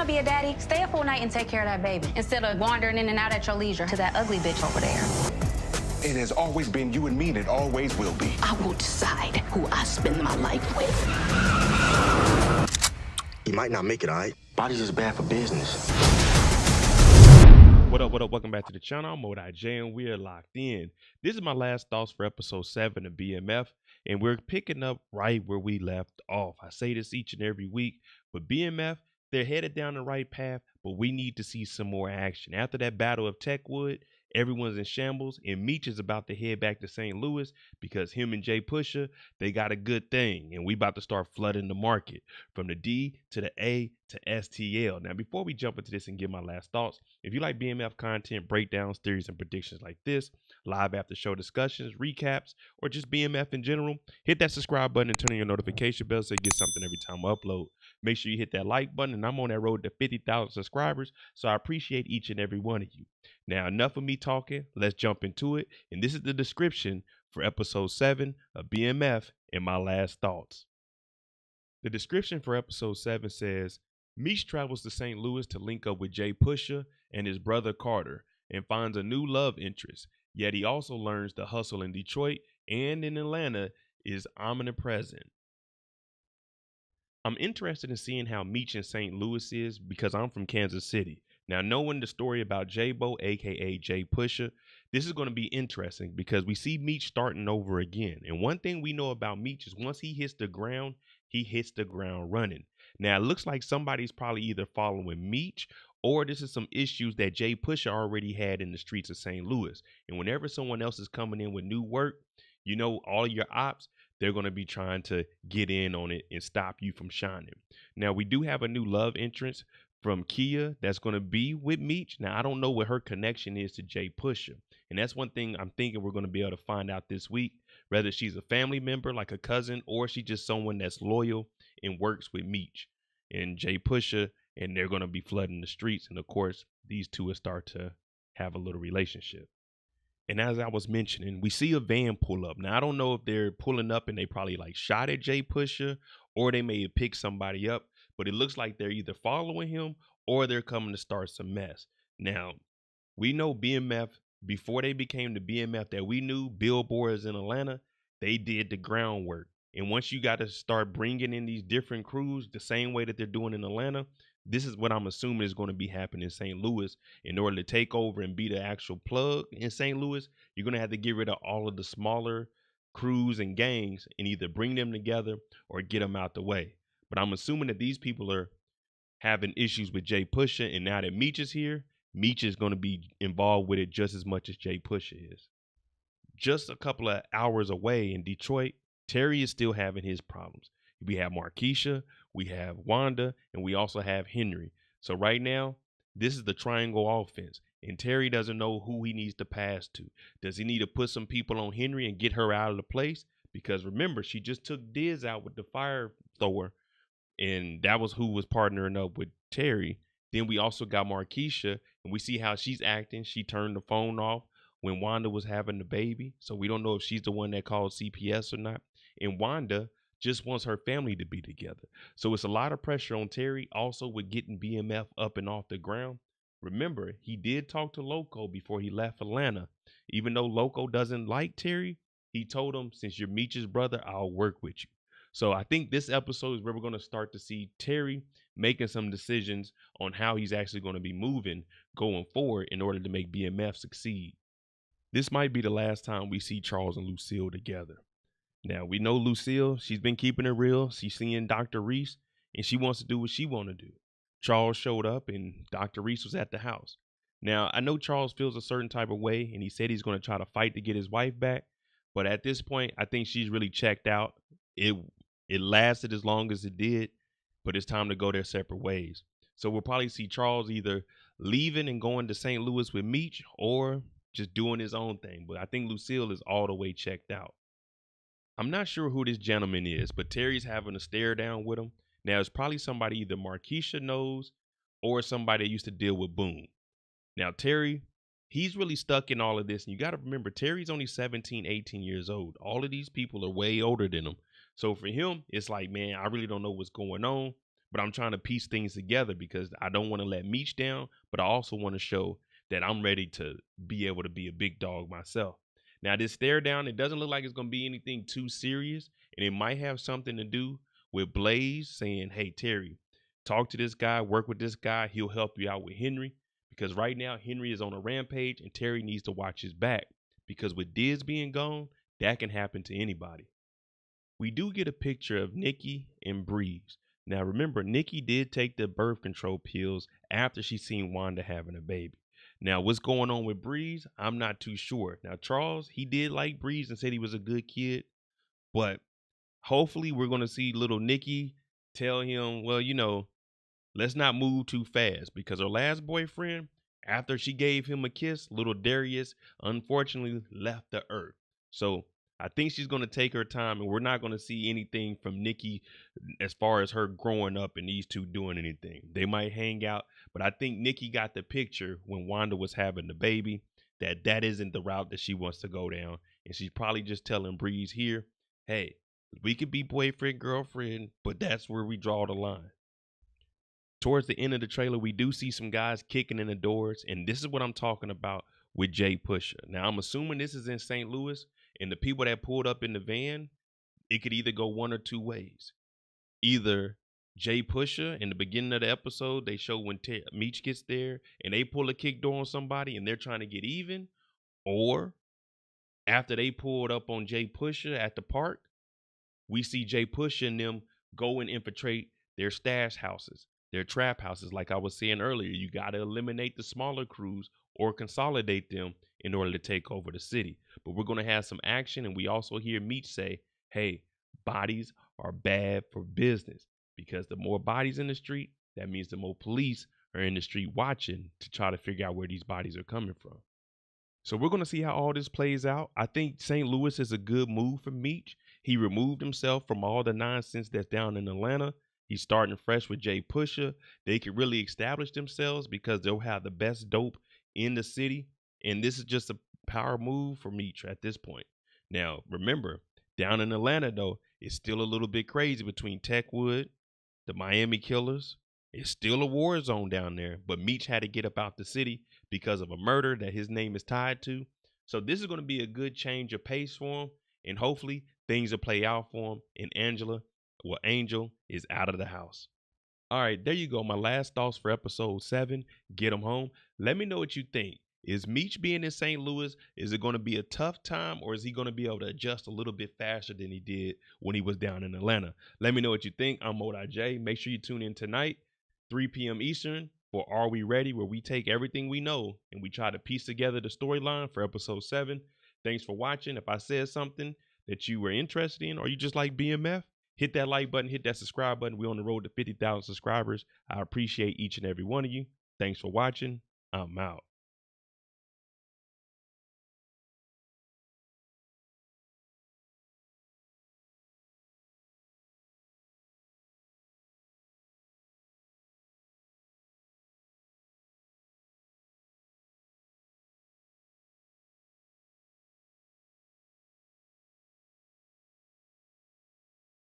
to be a daddy, stay up all night and take care of that baby instead of wandering in and out at your leisure to that ugly bitch over there. It has always been you and me, and it always will be. I will decide who I spend my life with. You might not make it, all right? Body's just bad for business. What up, what up? Welcome back to the channel. I'm J, and we are locked in. This is my last thoughts for episode 7 of BMF, and we're picking up right where we left off. I say this each and every week, but BMF, they're headed down the right path, but we need to see some more action. After that battle of Techwood, everyone's in shambles, and Meech is about to head back to St. Louis because him and J-Pusha, they got a good thing, and we about to start flooding the market from the D to the A to STL. Now, before we jump into this and give my last thoughts, if you like BMF content, breakdowns, theories, and predictions like this, live after show discussions, recaps, or just BMF in general, hit that subscribe button and turn on your notification bell so you get something every time I upload. Make sure you hit that like button, and I'm on that road to 50,000 subscribers, so I appreciate each and every one of you. Now, enough of me talking. Let's jump into it. And this is the description for episode 7 of BMF and my last thoughts. The description for episode 7 says, Meech travels to St. Louis to link up with J-Pusha and his brother Carter and finds a new love interest. Yet he also learns the hustle in Detroit and in Atlanta is omnipresent. I'm interested in seeing how Meech in St. Louis is because I'm from Kansas City. Now, knowing the story about J-Bo, aka J-Pusha, this is going to be interesting because we see Meech starting over again. And one thing we know about Meech is once he hits the ground running. Now, it looks like somebody's probably either following Meech or this is some issues that J-Pusha already had in the streets of St. Louis. And whenever someone else is coming in with new work, you know, all your ops, they're going to be trying to get in on it and stop you from shining. Now, we do have a new love interest from Kia that's going to be with Meech. Now, I don't know what her connection is to J-Pusha. And that's one thing I'm thinking we're going to be able to find out this week, whether she's a family member like a cousin or she's just someone that's loyal and works with Meech and J-Pusha, and they're going to be flooding the streets. And of course, these two will start to have a little relationship. And as I was mentioning, we see a van pull up. Now, I don't know if they're pulling up and they probably like shot at J-Pusha or they may have picked somebody up, but it looks like they're either following him or they're coming to start some mess. Now, we know BMF, before they became the BMF that we knew, billboards in Atlanta, they did the groundwork. And once you got to start bringing in these different crews the same way that they're doing in Atlanta, this is what I'm assuming is going to be happening in St. Louis. In order to take over and be the actual plug in St. Louis, you're going to have to get rid of all of the smaller crews and gangs and either bring them together or get them out the way. But I'm assuming that these people are having issues with J-Pusha, and now that Meech is here, Meech is going to be involved with it just as much as J-Pusha is. Just a couple of hours away in Detroit, Terry is still having his problems. We have Marquisha, we have Wanda, and we also have Henry. So right now, this is the triangle offense, and Terry doesn't know who he needs to pass to. Does he need to put some people on Henry and get her out of the place? Because remember, she just took Diz out with the fire thrower, and that was who was partnering up with Terry. Then we also got Marquisha, and we see how she's acting. She turned the phone off when Wanda was having the baby. So we don't know if she's the one that called CPS or not. And Wanda just wants her family to be together. So it's a lot of pressure on Terry, also with getting BMF up and off the ground. Remember, he did talk to Loco before he left Atlanta. Even though Loco doesn't like Terry, he told him, since you're Meech's brother, I'll work with you. So I think this episode is where we're going to start to see Terry making some decisions on how he's actually going to be moving going forward in order to make BMF succeed. This might be the last time we see Charles and Lucille together. Now, we know Lucille, she's been keeping it real. She's seeing Dr. Reese, and she wants to do what she want to do. Charles showed up, and Dr. Reese was at the house. Now, I know Charles feels a certain type of way, and he said he's going to try to fight to get his wife back. But at this point, I think she's really checked out. It lasted as long as it did, but it's time to go their separate ways. So we'll probably see Charles either leaving and going to St. Louis with Meech or just doing his own thing. But I think Lucille is all the way checked out. I'm not sure who this gentleman is, but Terry's having a stare down with him. Now, it's probably somebody either Marquisha knows or somebody that used to deal with Boom. Now, Terry, he's really stuck in all of this. And you got to remember, Terry's only 17, 18 years old. All of these people are way older than him. So for him, it's like, man, I really don't know what's going on. but I'm trying to piece things together because I don't want to let Meech down, but I also want to show that I'm ready to be able to be a big dog myself. Now, this stare down, it doesn't look like it's going to be anything too serious, and it might have something to do with Blaze saying, hey, Terry, talk to this guy, work with this guy. He'll help you out with Henry, because right now Henry is on a rampage and Terry needs to watch his back, because with Diz being gone, that can happen to anybody. We do get a picture of Nikki and Breeze. Now, remember, Nikki did take the birth control pills after she seen Wanda having a baby. Now, what's going on with Breeze? I'm not too sure. Now, Charles, he did like Breeze and said he was a good kid, but hopefully we're going to see little Nikki tell him, well, you know, let's not move too fast, because her last boyfriend, after she gave him a kiss, little Darius, unfortunately left the earth. So I think she's going to take her time, and we're not going to see anything from Nikki as far as her growing up and these two doing anything. They might hang out, but I think Nikki got the picture when Wanda was having the baby that isn't the route that she wants to go down. And she's probably just telling Breeze here, hey, we could be boyfriend, girlfriend, but that's where we draw the line. Towards the end of the trailer, we do see some guys kicking in the doors, and this is what I'm talking about with J-Pusha. Now, I'm assuming this is in St. Louis, and the people that pulled up in the van, it could either go one or two ways. Either J-Pusha, in the beginning of the episode, they show when Meech gets there, and they pull a kick door on somebody, and they're trying to get even, or after they pulled up on J-Pusha at the park, we see J-Pusha and them go and infiltrate their stash houses, their trap houses. Like I was saying earlier, you got to eliminate the smaller crews or consolidate them in order to take over the city. But we're going to have some action, and we also hear Meech say, hey, bodies are bad for business, because the more bodies in the street, that means the more police are in the street watching to try to figure out where these bodies are coming from. So we're going to see how all this plays out. I think St. Louis is a good move for Meech. He removed himself from all the nonsense that's down in Atlanta. He's starting fresh with J-Pusha. They can really establish themselves because they'll have the best dope in the city. And this is just a power move for Meech at this point. Now, remember, down in Atlanta, though, it's still a little bit crazy between Techwood, the Miami Killers. It's still a war zone down there, but Meech had to get up out the city because of a murder that his name is tied to. So this is going to be a good change of pace for him, and hopefully things will play out for him. And Angel is out of the house. All right, there you go. My last thoughts for episode 7. Get him home. Let me know what you think. Is Meech being in St. Louis, is it going to be a tough time, or is he going to be able to adjust a little bit faster than he did when he was down in Atlanta? Let me know what you think. I'm Mo.J. Make sure you tune in tonight, 3 p.m. Eastern, for Are We Ready?, where we take everything we know and we try to piece together the storyline for episode 7. Thanks for watching. If I said something that you were interested in, or you just like BMF, hit that like button, hit that subscribe button. We're on the road to 50,000 subscribers. I appreciate each and every one of you. Thanks for watching. I'm out.